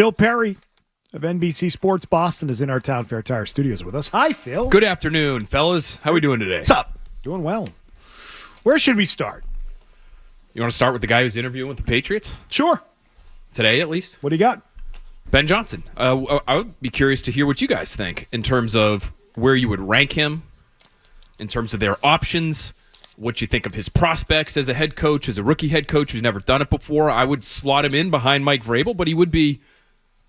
Phil Perry of NBC Sports Boston is in our Town Fair Tire studios with us. Hi, Phil. Good afternoon, fellas. How are we doing today? What's up? Doing well. Where should we start? You want to start with the guy who's interviewing with the Patriots? Sure. Today, at least? What do you got? Ben Johnson. I would be curious to hear what you guys think in terms of where you would rank him, in terms of their options, what you think of his prospects as a head coach, as a rookie head coach who's never done it before. I would slot him in behind Mike Vrabel, but he would be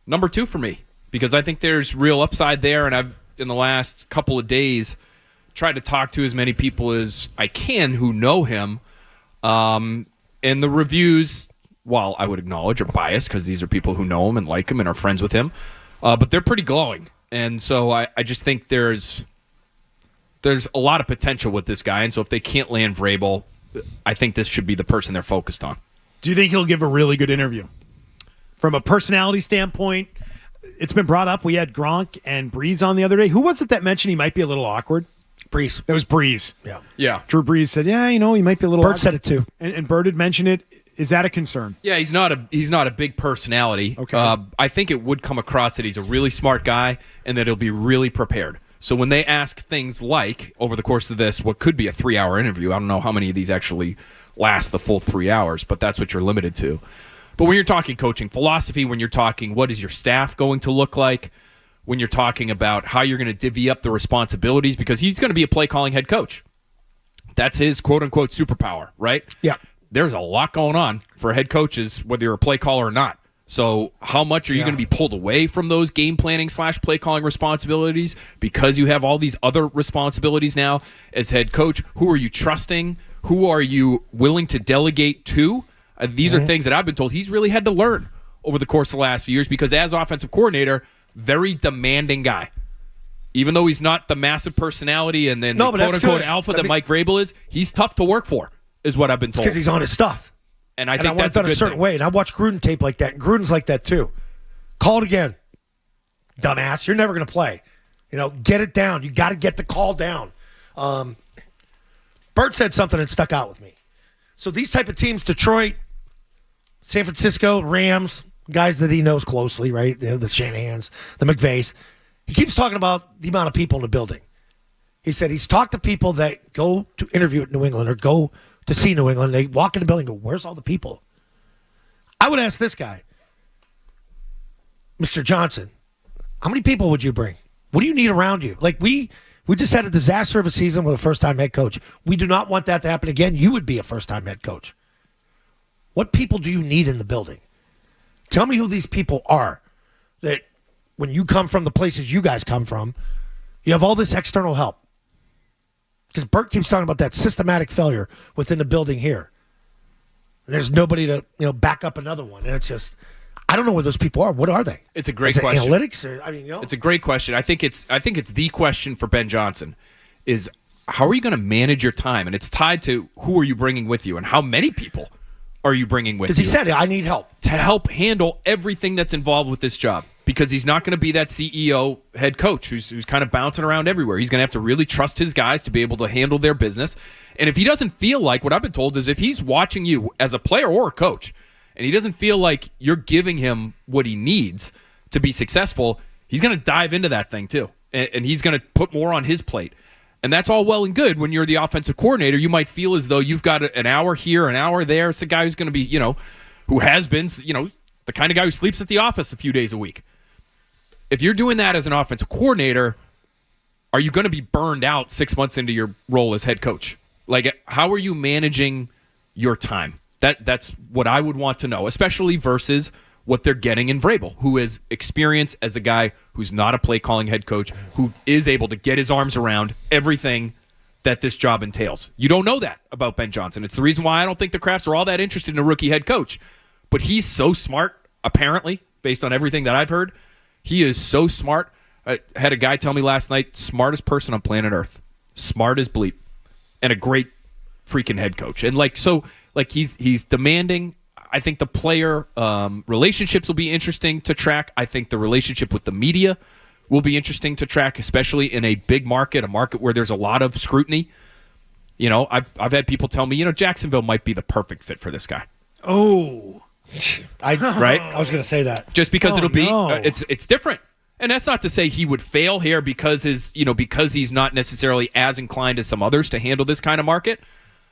number 2 for me because I think there's real upside there, and I've, in the last couple of days, tried to talk to as many people as I can who know him, and the reviews, while I would acknowledge, are biased because these are people who know him and like him and are friends with him, but they're pretty glowing. And so I just think there's a lot of potential with this guy. And so if they can't land Vrabel, I think this should be the person they're focused on. Do you think he'll give a really good interview? From a personality standpoint, it's been brought up. We had Gronk and Breeze on the other day. Who was it that mentioned he might be a little awkward? Breeze. It was Breeze. Yeah. Drew Breeze said, yeah, he might be a little Bert awkward. said it too. And Bert had mentioned it. Is that a concern? Yeah, he's not a big personality. Okay. I think it would come across that he's a really smart guy and that he'll be really prepared. So when they ask things like, over the course of this, what could be a 3-hour interview, I don't know how many of these actually last the full 3 hours, but that's what you're limited to. But when you're talking coaching philosophy, when you're talking what is your staff going to look like, when you're talking about how you're going to divvy up the responsibilities, because he's going to be a play-calling head coach. That's his quote-unquote superpower, right? Yeah. There's a lot going on for head coaches, whether you're a play caller or not. So how much are you going to be pulled away from those game planning / play calling responsibilities because you have all these other responsibilities now as head coach? Who are you trusting? Who are you willing to delegate to? These are things that I've been told he's really had to learn over the course of the last few years because as offensive coordinator, very demanding guy. Even though he's not the massive personality and then the quote-unquote alpha that Mike Vrabel is, he's tough to work for, is what I've been told. Because he's on his stuff. And I think want that's it done a certain way. And I watch Gruden tape like that. And Gruden's like that too. Call it again. Dumbass. You're never going to play. Get it down. You got to get the call down. Bert said something that stuck out with me. So these type of teams, Detroit, San Francisco, Rams, guys that he knows closely, right? The Shanahans, the McVays. He keeps talking about the amount of people in the building. He said he's talked to people that go to interview at New England or go to see New England. They walk in the building and go, where's all the people? I would ask this guy, Mr. Johnson, how many people would you bring? What do you need around you? Like we just had a disaster of a season with a first-time head coach. We do not want that to happen again. You would be a first-time head coach. What people do you need in the building? Tell me who these people are that when you come from the places you guys come from, you have all this external help. Because Bert keeps talking about that systematic failure within the building here. And there's nobody to back up another one. And it's just, I don't know where those people are. What are they? It's a great question. Analytics? It's a great question. I think it's the question for Ben Johnson is how are you going to manage your time? And it's tied to who are you bringing with you and how many people are you bringing with you? Because he said, I need help. To help handle everything that's involved with this job. Because he's not going to be that CEO head coach who's kind of bouncing around everywhere. He's going to have to really trust his guys to be able to handle their business. And if he doesn't feel like, what I've been told is if he's watching you as a player or a coach, and he doesn't feel like you're giving him what he needs to be successful, he's going to dive into that thing too. And he's going to put more on his plate. And that's all well and good when you're the offensive coordinator. You might feel as though you've got an hour here, an hour there. It's a guy who's going to be, who has been, the kind of guy who sleeps at the office a few days a week. If you're doing that as an offensive coordinator, are you going to be burned out 6 months into your role as head coach? Like, how are you managing your time? That's what I would want to know, especially versus what they're getting in Vrabel, who is experienced as a guy who's not a play-calling head coach, who is able to get his arms around everything that this job entails. You don't know that about Ben Johnson. It's the reason why I don't think the Crafts are all that interested in a rookie head coach. But he's so smart, apparently, based on everything that I've heard. He is so smart. I had a guy tell me last night, smartest person on planet Earth. Smart as bleep. And a great freaking head coach. And he's demanding. I think the player relationships will be interesting to track. I think the relationship with the media will be interesting to track, especially in a big market, a market where there's a lot of scrutiny. I've had people tell me, Jacksonville might be the perfect fit for this guy. Oh, Right? I was going to say that. Just because it'll be no. it's different. And that's not to say he would fail here because because he's not necessarily as inclined as some others to handle this kind of market.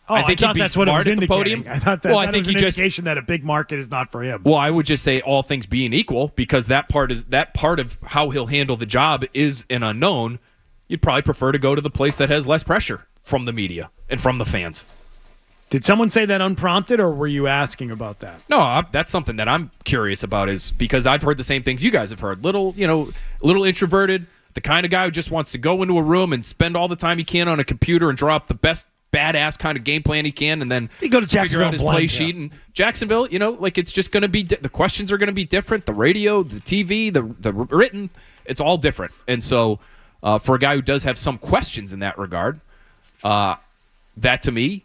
Oh, I think thought he'd be that's what it was smart at the indicating. podium. I thought that, well, that I think was he an just indication that a big market is not for him. Well, I would just say all things being equal, because that part of how he'll handle the job is an unknown. You'd probably prefer to go to the place that has less pressure from the media and from the fans. Did someone say that unprompted, or were you asking about that? No, that's something that I'm curious about, is because I've heard the same things you guys have heard. Little introverted, the kind of guy who just wants to go into a room and spend all the time he can on a computer and draw up the best badass kind of game plan he can, and then You go to figure Jacksonville out his blind, play yeah. sheet. And Jacksonville, it's just going to be the questions are going to be different. The radio, the TV, the written, it's all different. And so, for a guy who does have some questions in that regard, that to me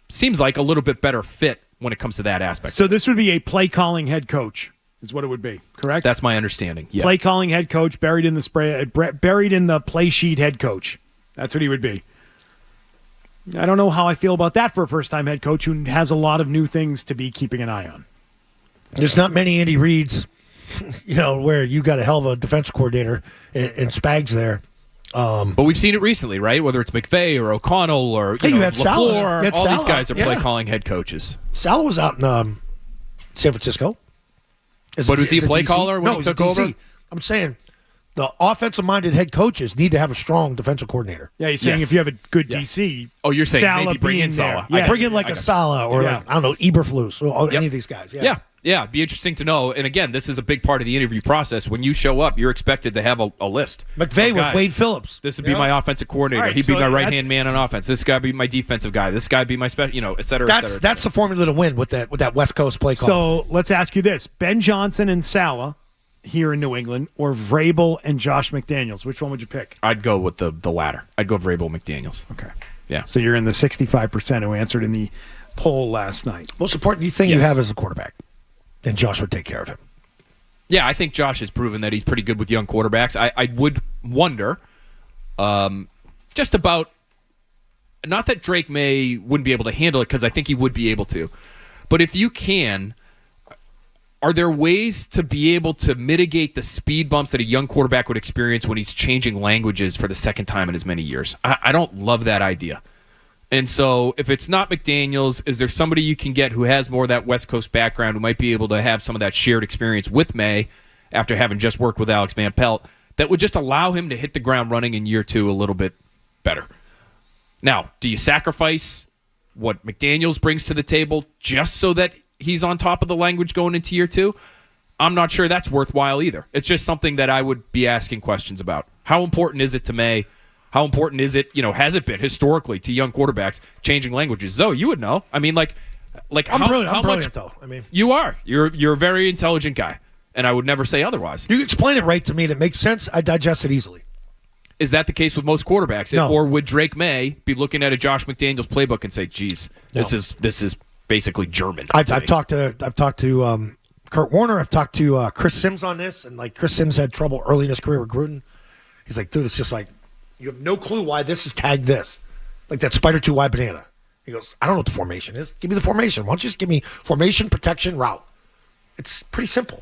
seems like a little bit better fit when it comes to that aspect. So this would be a play calling head coach, is what it would be, correct? That's my understanding. Yeah. Play calling head coach, buried in the play sheet head coach. That's what he would be. I don't know how I feel about that for a first-time head coach who has a lot of new things to be keeping an eye on. There's not many Andy Reeds, where you got a hell of a defensive coordinator in Spags there. But we've seen it recently, right? Whether it's McVay or O'Connell or Hey, you had Saleh. LaFleur, You had all these Saleh, guys are yeah. play calling head coaches. Salah was out in San Francisco. But was he a play caller when no, he was took a DC. over? I'm saying the offensive-minded head coaches need to have a strong defensive coordinator. Yeah, he's saying Yes. if you have a good Yes. DC. Oh, you're saying Saleh maybe bring in being there. Saleh. Yeah. Bring in like a Salah or Yeah. like, I don't know, Eberflus or Yep. any of these guys. Yeah, it'd be interesting to know. And again, this is a big part of the interview process. When you show up, you're expected to have a list. McVay of with guys. Wade Phillips. This would be my offensive coordinator. All right, He'd be so my that's- right-hand man on offense. This guy be my defensive guy. This guy be my special, et cetera, et cetera. That's the formula to win with that West Coast play call. So let's ask you this. Ben Johnson and Saleh here in New England, or Vrabel and Josh McDaniels. Which one would you pick? I'd go with the latter. I'd go Vrabel McDaniels. Okay. Yeah. So you're in the 65% who answered in the poll last night. Most important thing Yes. you have as a quarterback, then Josh would take care of him. Yeah, I think Josh has proven that he's pretty good with young quarterbacks. I would wonder just about, not that Drake May wouldn't be able to handle it, because I think he would be able to. But if you can, are there ways to be able to mitigate the speed bumps that a young quarterback would experience when he's changing languages for the second time in as many years? I don't love that idea. And so if it's not McDaniels, is there somebody you can get who has more of that West Coast background, who might be able to have some of that shared experience with May after having just worked with Alex Van Pelt, that would just allow him to hit the ground running in year two a little bit better? Now, do you sacrifice what McDaniels brings to the table just so that he's on top of the language going into year two? I'm not sure that's worthwhile either. It's just something that I would be asking questions about. How important is it to May? How important is it, has it been historically to young quarterbacks changing languages? Zoe, you would know. I mean, like I'm brilliant. I'm how brilliant, much though. I mean, you are. You're a very intelligent guy, and I would never say otherwise. you explain it right to me, and it makes sense. I digest it easily. Is that the case with most quarterbacks? No. Or would Drake May be looking at a Josh McDaniels playbook and say, "Geez, this is basically German"? I've talked to Kurt Warner. I've talked to Chris Sims on this, and like Chris Sims had trouble early in his career with Gruden. He's like, dude, it's just like you have no clue why this is tagged this, like that Spider 2Y banana. He goes, I don't know what the formation is. Give me the formation. Why don't you just give me formation, protection, route? It's pretty simple.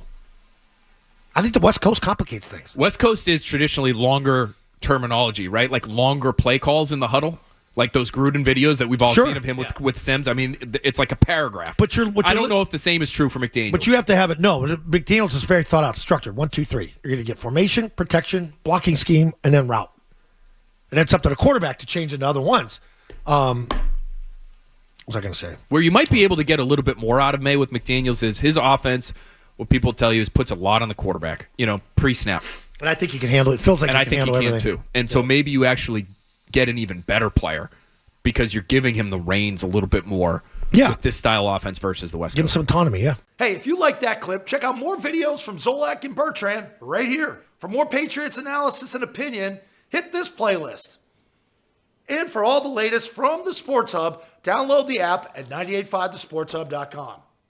I think the West Coast complicates things. West Coast is traditionally longer terminology, right? Like longer play calls in the huddle, like those Gruden videos that we've all Sure. seen of him with Sims. I mean, it's like a paragraph. But I don't know if the same is true for McDaniels. But you have to have it. No, McDaniels is very thought out, structured. 1, 2, 3. You're going to get formation, protection, blocking scheme, and then route. And it's up to the quarterback to change into other ones. What was I going to say? Where you might be able to get a little bit more out of May with McDaniels is his offense. What people tell you is puts a lot on the quarterback, pre-snap. And I think he can handle it. It feels like And he I can think handle he can everything. too. And so maybe you actually get an even better player because you're giving him the reins a little bit more with this style offense versus the West Give him Coast. some autonomy, yeah. Hey, if you like that clip, check out more videos from Zolak and Bertrand right here. For more Patriots analysis and opinion, hit this playlist. And for all the latest from the Sports Hub, download the app at 985thesportshub.com.